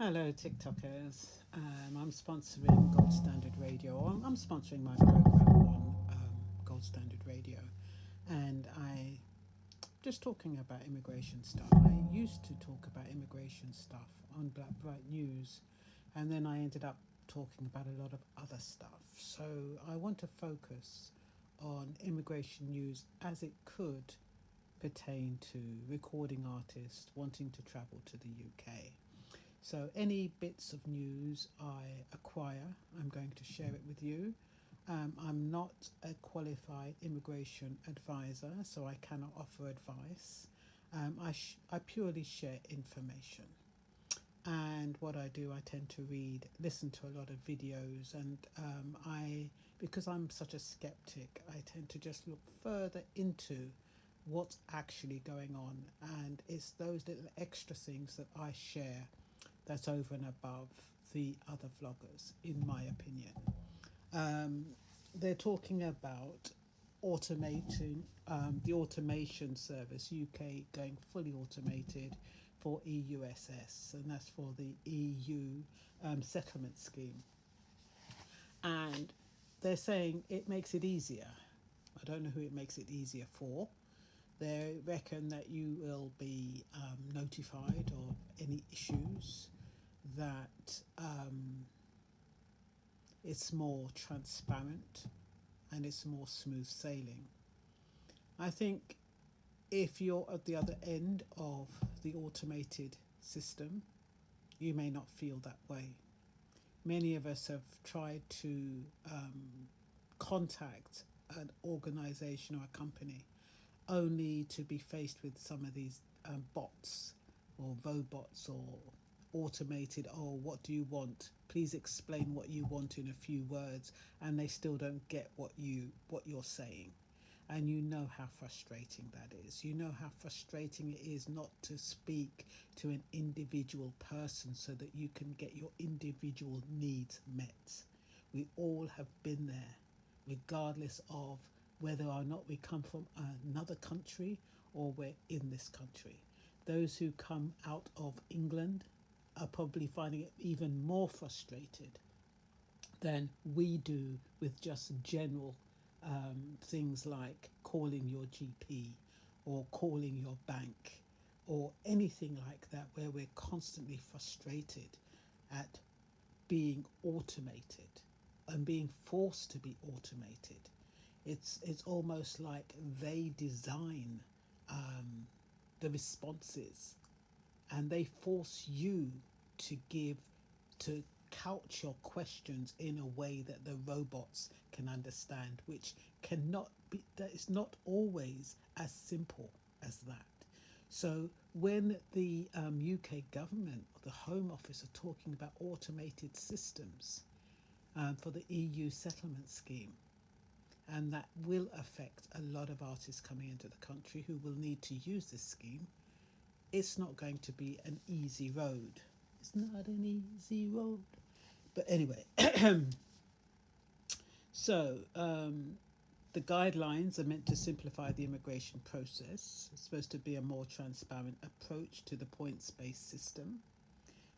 Hello, TikTokers. I'm sponsoring Gold Standard Radio. I'm sponsoring my program on Gold Standard Radio, and I just talking about immigration stuff. I used to talk about immigration stuff on Black Bright News, and then I ended up talking about a lot of other stuff. So I want to focus on immigration news as it could pertain to recording artists wanting to travel to the UK. So any bits of news I acquire, I'm going to share it with you. I'm not a qualified immigration advisor, so I cannot offer advice. I purely share information. And what I do, I tend to listen to a lot of videos, and because I'm such a skeptic, I tend to just look further into what's actually going on, and it's those little extra things that I share that's over and above the other vloggers, in my opinion. They're talking about automating the automation service, UK going fully automated for EUSS, and that's for the EU settlement scheme. And they're saying it makes it easier. I don't know who it makes it easier for. They reckon that you will be notified of any issues, that it's more transparent and it's more smooth sailing. I think if you're at the other end of the automated system, you may not feel that way. Many of us have tried to contact an organisation or a company only to be faced with some of these bots or robots or automated, oh, what do you want, please explain what you want in a few words, and they still don't get what you're saying. And you know how frustrating that is. You know how frustrating it is not to speak to an individual person so that you can get your individual needs met. We all have been there, regardless of whether or not we come from another country or we're in this country. Those who come out of England are probably finding it even more frustrated than we do with just general things like calling your GP or calling your bank or anything like that, where we're constantly frustrated at being automated and being forced to be automated. It's almost like they design the responses, and they force you to couch your questions in a way that the robots can understand, which that is not always as simple as that. So when the UK government or the Home Office are talking about automated systems for the EU settlement scheme, and that will affect a lot of artists coming into the country who will need to use this scheme, it's not going to be an easy road. It's not an easy road. But anyway, so the guidelines are meant to simplify the immigration process. It's supposed to be a more transparent approach to the points-based system.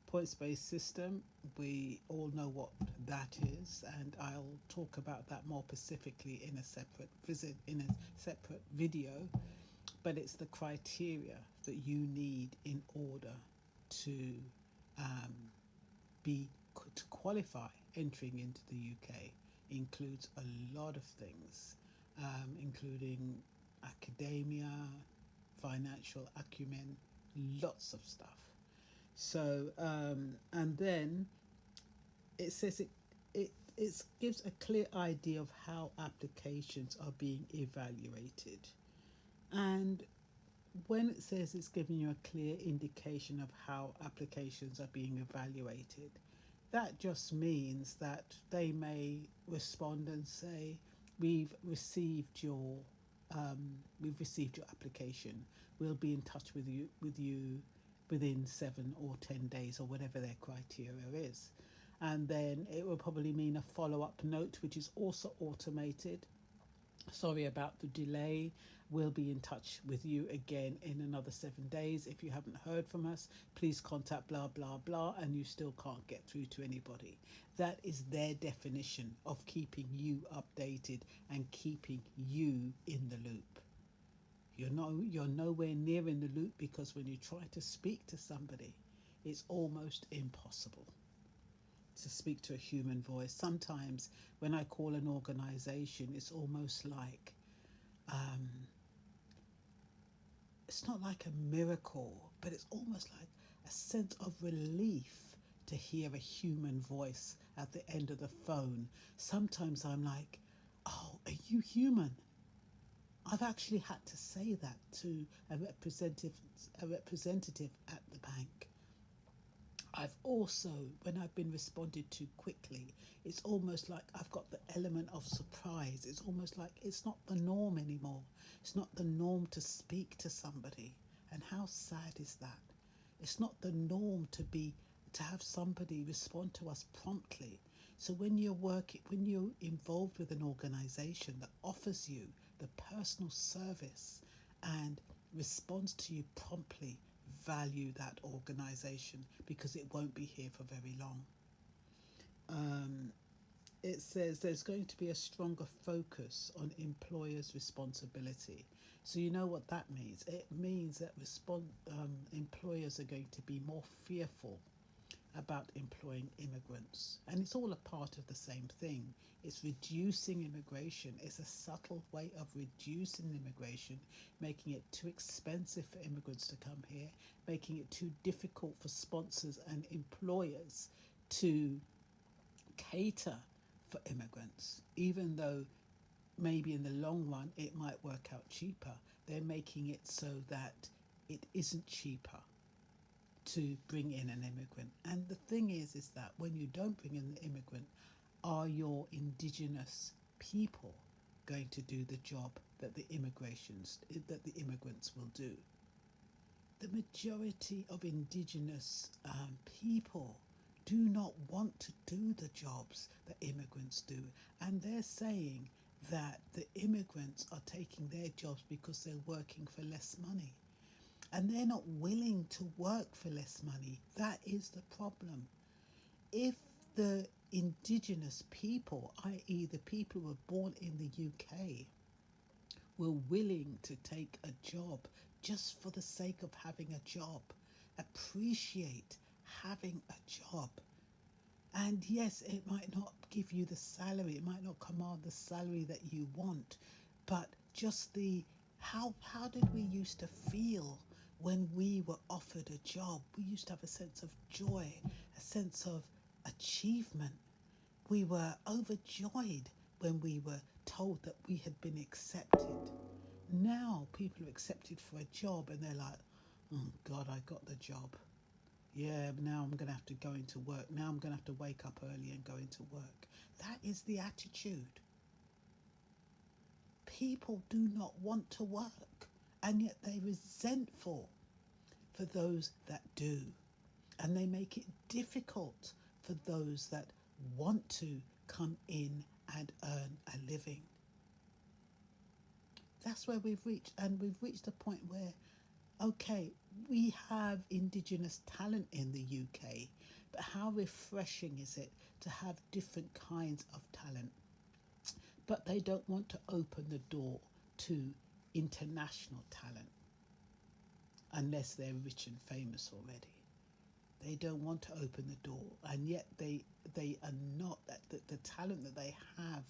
Points-based system, we all know what that is, and I'll talk about that more specifically in a separate video. But it's the criteria that you need in order to to qualify entering into the UK. Includes a lot of things, including academia, financial acumen, lots of stuff. So and then it says it gives a clear idea of how applications are being evaluated. And when it says it's giving you a clear indication of how applications are being evaluated, that just means that they may respond and say, we've received your application. We'll be in touch with you within 7 or 10 days or whatever their criteria is. And then it will probably mean a follow-up note, which is also automated. Sorry about the delay. We'll be in touch with you again in another 7 days. If you haven't heard from us, please contact blah, blah, blah, and you still can't get through to anybody. That is their definition of keeping you updated and keeping you in the loop. You're nowhere near in the loop, because when you try to speak to somebody, it's almost impossible to speak to a human voice. Sometimes when I call an organization, it's almost like, it's not like a miracle, but it's almost like a sense of relief to hear a human voice at the end of the phone. Sometimes I'm like, oh, are you human? I've actually had to say that to a representative at the bank. I've also, when I've been responded to quickly, it's almost like I've got the element of surprise. It's almost like it's not the norm anymore. It's not the norm to speak to somebody. And how sad is that? It's not the norm to have somebody respond to us promptly. So when you're involved with an organization that offers you the personal service and responds to you promptly, value that organization, because it won't be here for very long. It says there's going to be a stronger focus on employers' responsibility. So you know what that means? It means that employers are going to be more fearful about employing immigrants. And it's all a part of the same thing. It's reducing immigration. It's a subtle way of reducing immigration, making it too expensive for immigrants to come here, making it too difficult for sponsors and employers to cater for immigrants. Even though maybe in the long run it might work out cheaper, they're making it so that it isn't cheaper to bring in an immigrant. And the thing is that when you don't bring in the immigrant, are your indigenous people going to do the job that the immigrants will do? The majority of indigenous people do not want to do the jobs that immigrants do. And they're saying that the immigrants are taking their jobs because they're working for less money. And they're not willing to work for less money. That is the problem. If the indigenous people, i.e. the people who were born in the UK, were willing to take a job just for the sake of having a job, appreciate having a job. And yes, it might not give you the salary, it might not command the salary that you want, but just how did we used to feel when we were offered a job? We used to have a sense of joy, a sense of achievement. We were overjoyed when we were told that we had been accepted. Now people are accepted for a job and they're like, oh God, I got the job. Yeah, but now I'm going to have to go into work. Now I'm going to have to wake up early and go into work. That is the attitude. People do not want to work, and yet they're resentful for those that do. And they make it difficult for those that want to come in and earn a living. That's where we've reached. And we've reached a point where, okay, we have indigenous talent in the UK, but how refreshing is it to have different kinds of talent? But they don't want to open the door to international talent unless they're rich and famous already. They don't want to open the door, and yet they are not, the talent that they have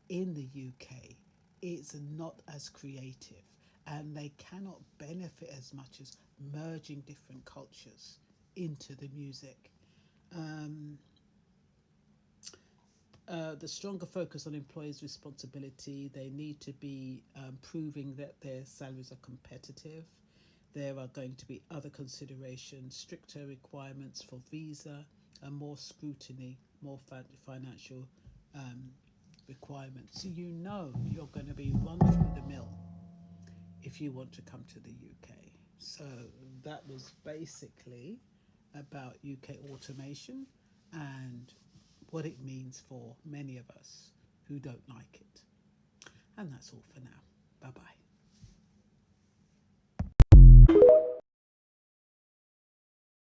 in the UK is not as creative, and they cannot benefit as much as merging different cultures into the music. The stronger focus on employers' responsibility. They need to be proving that their salaries are competitive. There are going to be other considerations, stricter requirements for visa, and more scrutiny, more financial requirements. So you know you're going to be run through the mill if you want to come to the UK. So that was basically about UK automation and what it means for many of us who don't like it. And that's all for now. Bye-bye.